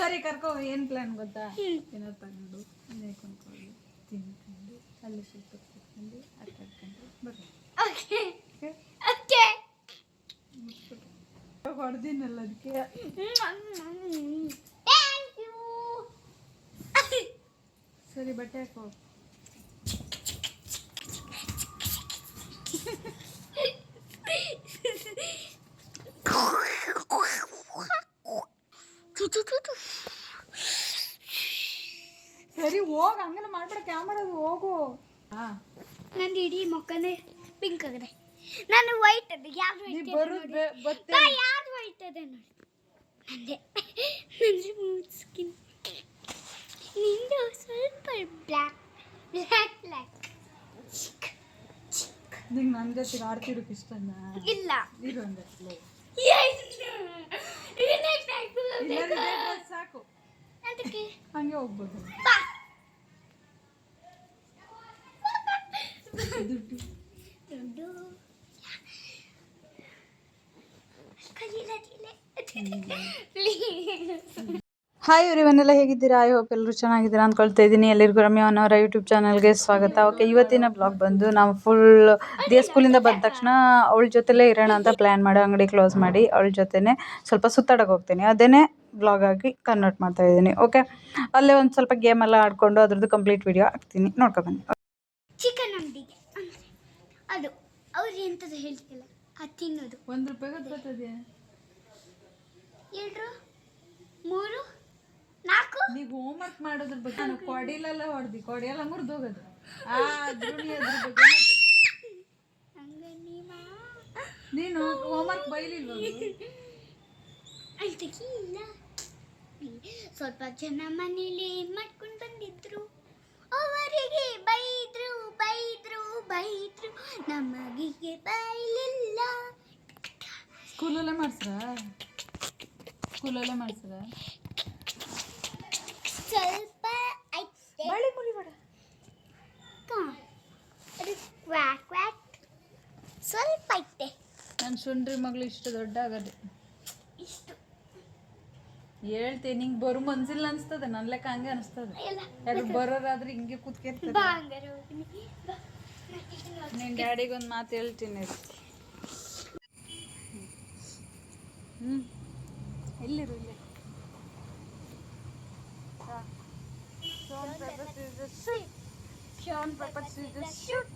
ಸರಿ ಕರ್ಕೋ. ಏನು ಪ್ಲಾನ್ ಗೊತ್ತಾ? ಏನಾರು ತಗೊಂಡು ಮನೆ ಕೊಂಡ್ಕೊಂಡು ತಿನ್ಕೊಂಡು ಅಲ್ಲಿ ಸ್ವಲ್ಪ ಕುತ್ಕೊಂಡು ಆಟಾಡ್ಕೊಂಡು ಬರ್ರಿ. ಹೊಡೆದಿನಲ್ಲ ಅದಕ್ಕೆ. ಸರಿ ಬಟ್ಟೆ ಹಾಕೋ. ಸರಿ ಹೋಗ, ಹಂಗೆಲ್ಲ ಮಾಡ್ಬೇಡ. ಕ್ಯಾಮರಾದು ಹೋಗು. ನಂದು ಇಡೀ ಮುಖನೇ ಪಿಂಕ್ ಆಗಿದೆ. ನಾನು ವೈಟ್ ಅದೇ. ಯಾವ್ದು ವೈಟ್ ಯಾವ್ದು ವೈಟ್ ಅದೇ ನೋಡಿ. ನಂದೆ ಸ್ಮೂತ್ ಸ್ಕಿನ್. ನಿಂದು ಸ್ವಲ್ಪ ಬ್ಲ್ಯಾಕ್ ಬ್ಲ್ಯಾಕ್ ಬ್ಲ್ಯಾಕ್. ನಿಂಗೆ ನನ್ನ ಜೊತೆ ಆಡ್ತಿರೋಕೆ ಇಷ್ಟನಾ? ಇಲ್ಲ ಇದು ಒಂದಷ್ಟು ಸಾಕು. ಹಂಗೆ ಹೋಗ್ಬೋದು. ಹಾಯ್ ಇವರೆಲ್ಲ ಹೇಗಿದ್ದೀರಾ? ಐ ಹೋಪ್ ಎಲ್ಲರೂ ಚೆನ್ನಾಗಿದ್ದೀರಾ ಅಂದ್ಕೊಳ್ತಾ ಇದ್ದೀನಿ. ಎಲ್ಲರಿಗೂ ರಮ್ಯಾವನವರ ಯೂಟ್ಯೂಬ್ ಚಾನಲ್ಗೆ ಸ್ವಾಗತ. ಓಕೆ, ಇವತ್ತಿನ ಬ್ಲಾಗ್ ಬಂದು ನಾವು ಫುಲ್ ದಿಯ ಸ್ಕೂಲಿಂದ ಬಂದ ತಕ್ಷಣ ಅವಳ ಜೊತೆಲೇ ಇರೋಣ ಅಂತ ಪ್ಲ್ಯಾನ್ ಮಾಡಿ ಅಂಗಡಿ ಕ್ಲೋಸ್ ಮಾಡಿ ಅವಳ ಜೊತೆನೇ ಸ್ವಲ್ಪ ಸುತ್ತಾಡಕ್ಕೆ ಹೋಗ್ತೀನಿ. ಅದೇನೇ ಬ್ಲಾಗ್ ಆಗಿ ಕನ್ವರ್ಟ್ ಮಾಡ್ತಾ ಇದ್ದೀನಿ. ಓಕೆ, ಅಲ್ಲೇ ಒಂದು ಸ್ವಲ್ಪ ಗೇಮ್ ಎಲ್ಲ ಆಡಿಕೊಂಡು ಅದ್ರದ್ದು ಕಂಪ್ಲೀಟ್ ವಿಡಿಯೋ ಹಾಕ್ತೀನಿ, ನೋಡ್ಕೊಬನ್ನಿ. ಚಿಕನ್ ಅಂಗಡಿಗೆ ಅದು ಅವ್ರು ಎಂಥದ್ದು ಹೇಳ್ತಿಲ್ಲ, ಅದು ತಿನ್ನೋದು. ₹1 ಬರ್ತದೆ. 2 3 4 ನೀವು ಹೋಮ್ ವರ್ಕ್ ಮಾಡೋದ್ರ ಬಗ್ಗೆ ನಾನು ಕೊಡಿಲೆಲ್ಲ ಹೊಡೆದಿ, ಕೊಡಿಯೆಲ್ಲ ಮುರಿದು ಹೋಗೋದು. ಅದ್ರ ಬಗ್ಗೆ ನೀನು ಹೋಮ್ ವರ್ಕ್ ಬೈಲಿಲ್ವ? ಇಲ್ಲ, ಸ್ವಲ್ಪ ಜನ ಮನೇಲಿ ಮಾಡ್ಕೊಂಡು ಬಂದಿದ್ರು, ಅವರಿಗೆ ಬೈದ್ರು ಬೈದ್ರು ಬೈದ್ರು, ನಮಗೆ ಬೈಲಿಲ್ಲ. ಸ್ಕೂಲಲ್ಲೇ ಮಾಡ್ಸ್ರ ಸ್ವಲ್ಪ ಐತೆ ಬಳಿ ಮುರಿಬೇಡ. ಅದು ಕ್ವಾಕ್ ಕ್ವಾಕ್ ಸ್ವಲ್ಪ ಐತೆ. ನನ್ನ ಸುಂಡ್ರಿ ಮಗಳು ಇಷ್ಟು ದೊಡ್ಡ ಆಗೋದು ಇಷ್ಟು ಹೇಳ್ತೀನಿ. ನಿಂಗೆ ಬರೋ ಮನ್ಸಿಲ್ಲ ಅನಿಸ್ತದೆ, ನನ್ನ ಲೆಕ್ಕ ಹಂಗೆ ಅನಿಸ್ತದೆ. ಯಾರು ಬರೋರಾದ್ರೆ ಹಿಂಗೆ ಕೂತ್ಕಿರ್ತದೆ. ನಿನ್ನ ಡ್ಯಾಡಿಗೊಂದು ಮಾತು ಹೇಳ್ತೀನಿ. ಎಲ್ಲಿರು ಇಲ್ಲಿ. Stone, paper, scissors, shoot. Stone, paper, scissors, shoot.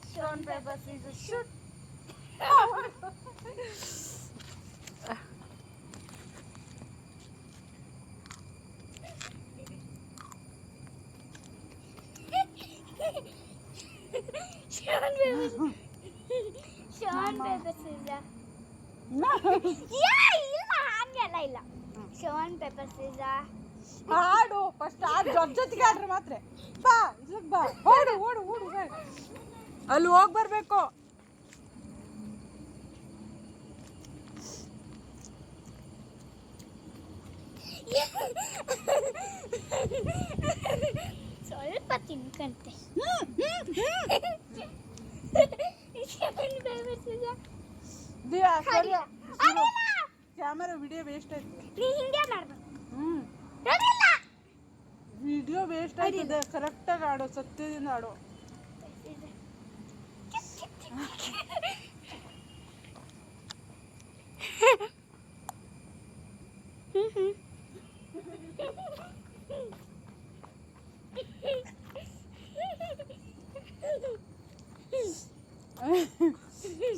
Stone, paper, scissors, shoot. Stone, paper, scissors. ಇಲ್ಲ Stone, paper, scissors. ಆಡು ಫಸ್ಟ್ ಆಡು, ಜೊತೆಗೆ ಆಡ್ರೆ ಮಾತ್ರ. ಬಾ ಇಲ್ಲಿಗೆ ಬಾ, ಓಡು ಓಡು ಓಡು, ಅಲ್ಲಿ ಹೋಗಿ ಬರಬೇಕು. ಸ್ವಲ್ಪ ತಿನ್ಕಂತೆ. ಕ್ಯಾಮರಾ ವಿಡಿಯೋ ವೇಸ್ಟ್ ಆಯ್ತು. ನೀ ಹಿಂಗೆ ಮಾಡ್ಬೇಕು. ವಿಡಿಯೋ ವೇಸ್ಟ್ ಆಯ್ತದೆ. ಕರೆಕ್ಟಾಗಿ ಆಡೋ, ಸತ್ಯದಿಂದ ಆಡೋ.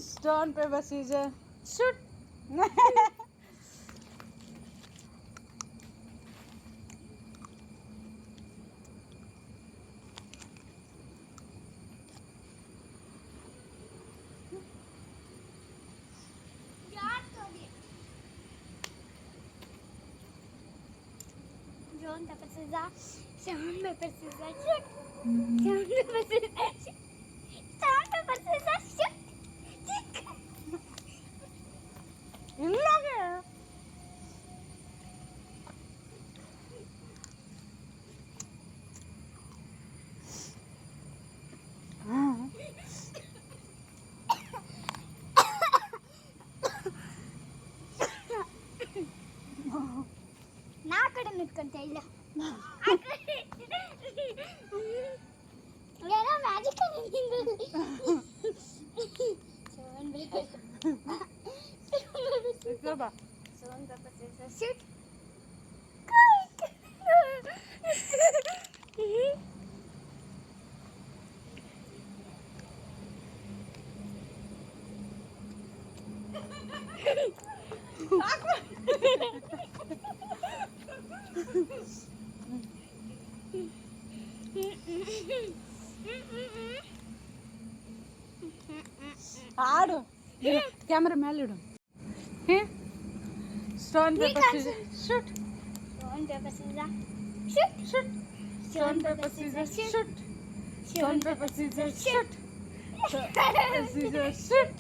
Stone, paper, scissors, shoot. Stone, paper, scissors. Stone, paper, scissors, shoot. Stone, paper, scissors, shoot. Stone, paper, scissors, shoot. ಇಲ್ಲೋಗೆ ಫೋನ್ ಇಟ್ಕೊಂತ ಇಲ್ಲ ಏನೋ ಮ್ಯಾಜಿಕ್ ಆಡು ಕ್ಯಾಮ್ರಾ ಮೇಲೆ ಇಡು stone paper scissor shoot Stone, paper, scissors. Shoot. Shoot Stone, paper, scissors. Shoot stone paper scissor shoot scissor shoot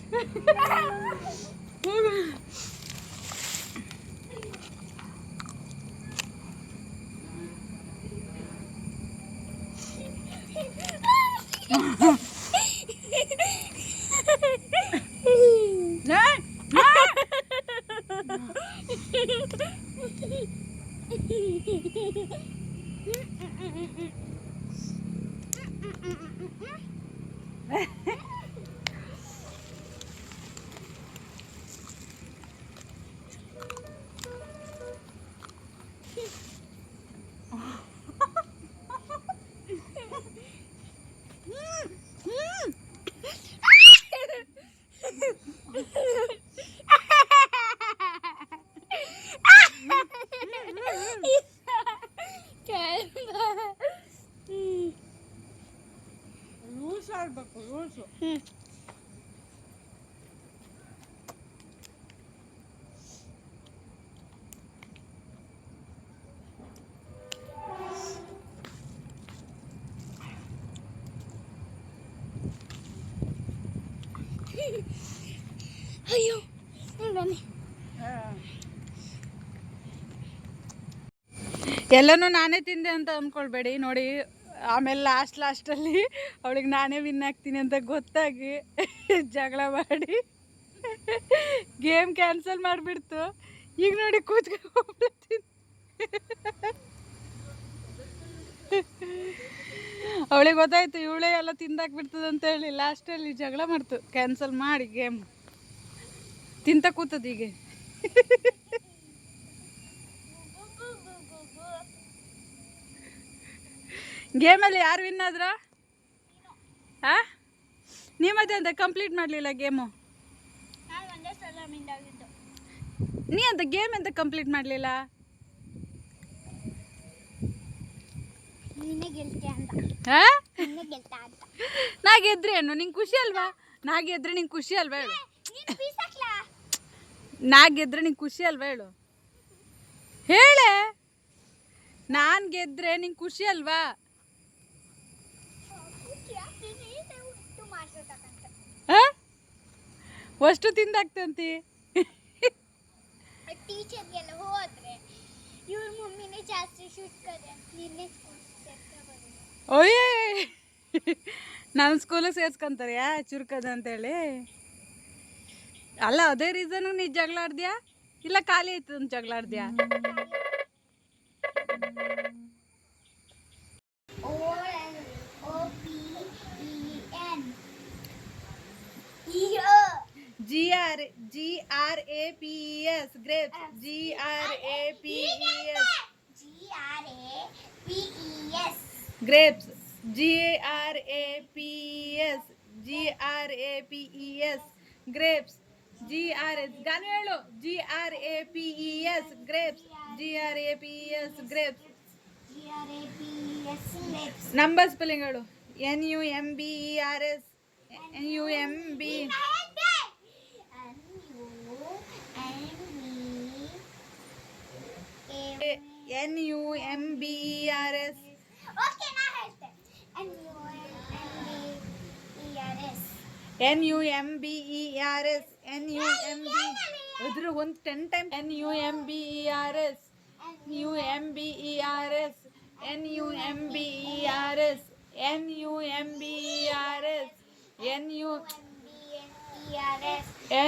rules ಆಡ್ಬೇಕು rules ಅಯ್ಯೋ ಬನ್ನಿ ಎಲ್ಲನೂ ನಾನೇ ತಿಂದೆ ಅಂತ ಅಂದ್ಕೊಳ್ಬೇಡಿ ನೋಡಿ ಆಮೇಲೆ ಲಾಸ್ಟಲ್ಲಿ ಅವಳಿಗೆ ನಾನೇ ವಿನ್ ಆಗ್ತೀನಿ ಅಂತ ಗೊತ್ತಾಗಿ ಜಗಳ ಮಾಡಿ ಗೇಮ್ ಕ್ಯಾನ್ಸಲ್ ಮಾಡಿಬಿಡ್ತು ಈಗ ನೋಡಿ ಕೂತ್ಕೊಂಡ್ಬಿಡ್ತೀನಿ ಅವಳಿಗೆ ಗೊತ್ತಾಯ್ತು ಇವಳೇ ಎಲ್ಲ ತಿಂದಾಕ್ಬಿಡ್ತದೆ ಅಂತ ಹೇಳಿ ಲಾಸ್ಟಲ್ಲಿ ಜಗಳ ಮಾಡ್ತು ಕ್ಯಾನ್ಸಲ್ ಮಾಡಿ ಗೇಮ್ ತಿಂತ ಕೂತದ ಈಗ ಗೇಮಲ್ಲಿ ಯಾರು ವಿನ್ ಆದ್ರ ನೀವು ಮತ್ತೆ ಅಂತ ಕಂಪ್ಲೀಟ್ ಮಾಡಲಿಲ್ಲ ಗೇಮು ನಾನು ಒಂದೇ ಸಲ ಮಿಂದಾಗಿದ್ದು ನೀ ಅಂತ ಗೇಮ್ ಅಂತ ಕಂಪ್ಲೀಟ್ ಮಾಡಲಿಲ್ಲ ನೀನೇ ಗೆಲ್ತೆ ಅಂತ ನೀನೇ ಗೆಲ್ತಾ ಅಂತ ನಾ ಗೆದ್ರೆ ಏನು ನಿಂಗೆ ಖುಷಿ ಅಲ್ವಾ ನಾ ಗೆದ್ರೆ ನಿಂಗೆ ಖುಷಿ ಅಲ್ವಾ ಹೇಳು ನೀನು ಪೀಸ್ ಹಾಕ್ಲಾ ನಾ ಗೆದ್ರೆ ನಿಂಗೆ ಖುಷಿ ಅಲ್ವಾ ಹೇಳು ಹೇಳೆ ನಾನು ಗೆದ್ರೆ ನಿಂಗೆ ಖುಷಿ ಅಲ್ವಾ ಅಷ್ಟು ತಿಂದಾಗ್ತಂತಿ ಟೀಚರ್ಗೆಲ್ಲ ಹೋದ್ರೆ ಇವ್ರ ಮಮ್ಮಿನೇ ಜಾಸ್ತಿ ಶುಟ್ಕದೆ ನಿನ್ನೆ ಸ್ಕೂಲ್ ಸೇರ್ಕ ಓಯೇ ನನ್ನ ಸ್ಕೂಲಿಗೆ ಸೇರ್ಸ್ಕೊಂತಾರೆ ಚುರುಕದ ಅಂತೇಳಿ ಅಲ್ಲ ಅದೇ ರೀಸನು ನೀ ಜಗಳ ಆಡ್ದ್ಯಾ ಇಲ್ಲ ಖಾಲಿ ಆಯ್ತು ಅಂತ ಜಗಳ ಆಡ್ದ್ಯಾ GRAPES grapes GRAPES grapes GRAPES grapes GRS ಗಾನು ಹೇಳು GRAPES grapes GRAPES grapes number spelling ಹೇಳು NUMBERS NUMB NUMBERS ಓಕೆ ನಾ ಹೇಳ್ತೆ NUMBERS NUMB ಅದ್ರ ಒಂದು 10 time NUMBERS NUMBERS NUMBERS NUMBERS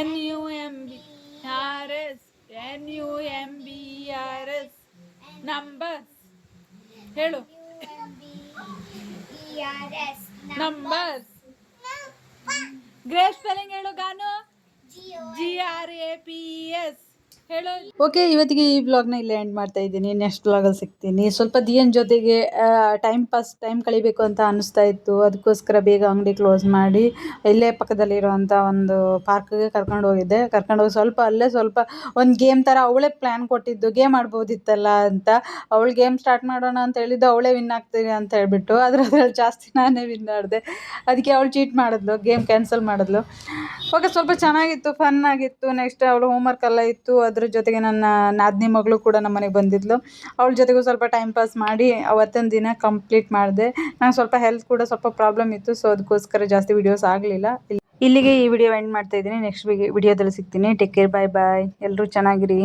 NUMBERS NUMBERS numbers ಹೇಳು. UMBERS numbers. ಗ್ರೇಸ್ ಸ್ಪೆಲ್ಲಿಂಗ್ ಹೇಳು ಗಾನು. GRAPES ಹೇಳು. Okay, ಇವತ್ತಿಗೆ ಈ ವ್ಲಾಗ್ನ ಇಲ್ಲೇ ಎಂಡ್ ಮಾಡ್ತಾ ಇದ್ದೀನಿ. ನೆಕ್ಸ್ಟ್ ವ್ಲಾಗಲ್ಲಿ ಸಿಗ್ತೀನಿ. ಸ್ವಲ್ಪ ದಿಯನ್ ಜೊತೆಗೆ ಟೈಮ್ ಕಳಿಬೇಕು ಅಂತ ಅನಿಸ್ತಾ ಇತ್ತು. ಅದಕ್ಕೋಸ್ಕರ ಬೇಗ ಅಂಗಡಿ ಕ್ಲೋಸ್ ಮಾಡಿ ಇಲ್ಲೇ ಪಕ್ಕದಲ್ಲಿರುವಂಥ ಒಂದು ಪಾರ್ಕ್ಗೆ ಕರ್ಕೊಂಡು ಹೋಗಿದ್ದೆ. ಕರ್ಕೊಂಡೋಗಿ ಸ್ವಲ್ಪ ಒಂದು ಗೇಮ್ ಥರ ಅವಳೇ ಪ್ಲ್ಯಾನ್ ಕೊಟ್ಟಿದ್ದು, ಗೇಮ್ ಆಡ್ಬೋದಿತ್ತಲ್ಲ ಅಂತ. ಅವಳು ಗೇಮ್ ಸ್ಟಾರ್ಟ್ ಮಾಡೋಣ ಅಂತ ಹೇಳಿದ್ದು, ಅವಳೇ ವಿನ್ ಆಗ್ತೀನಿ ಅಂತ ಹೇಳ್ಬಿಟ್ಟು ಅದ್ರಲ್ಲಿ ಜಾಸ್ತಿ ನಾನೇ ವಿನ್ ಆಡಿದೆ. ಅದಕ್ಕೆ ಅವಳು ಚೀಟ್ ಮಾಡಿದ್ಲು, ಗೇಮ್ ಕ್ಯಾನ್ಸಲ್ ಮಾಡಿದ್ಲು. ಓಕೆ, ಸ್ವಲ್ಪ ಚೆನ್ನಾಗಿತ್ತು, ಫನ್ ಆಗಿತ್ತು. ನೆಕ್ಸ್ಟ್ ಅವಳು ಹೋಮ್ವರ್ಕ್ ಎಲ್ಲ ಇತ್ತು. ಅದ್ರ ಜೊತೆಗೆ ನನ್ನ ನಾದಿನಿ ಮಗಳು ಕೂಡ ನಮ್ಮ ಮನೆಗೆ ಬಂದಿದ್ಲು. ಅವಳ ಜೊತೆಗೂ ಸ್ವಲ್ಪ ಟೈಮ್ ಪಾಸ್ ಮಾಡಿ ಅವತ್ತಿನ ದಿನ ಕಂಪ್ಲೀಟ್ ಮಾಡಿದೆ. ನಂಗೆ ಸ್ವಲ್ಪ ಹೆಲ್ತ್ ಕೂಡ ಸ್ವಲ್ಪ ಪ್ರಾಬ್ಲಮ್ ಇತ್ತು, ಸೊ ಅದಕ್ಕೋಸ್ಕರ ಜಾಸ್ತಿ ವಿಡಿಯೋಸ್ ಆಗಲಿಲ್ಲ. ಇಲ್ಲಿಗೆ ಈ ವಿಡಿಯೋ ಎಂಡ್ ಮಾಡ್ತಾ ಇದ್ದೀನಿ. ನೆಕ್ಸ್ಟ್ ವಿಡಿಯೋದಲ್ಲಿ ಸಿಗ್ತೀನಿ. ಟೇಕ್ ಕೇರ್, ಬಾಯ್ ಬಾಯ್. ಎಲ್ಲರೂ ಚೆನ್ನಾಗಿರಿ.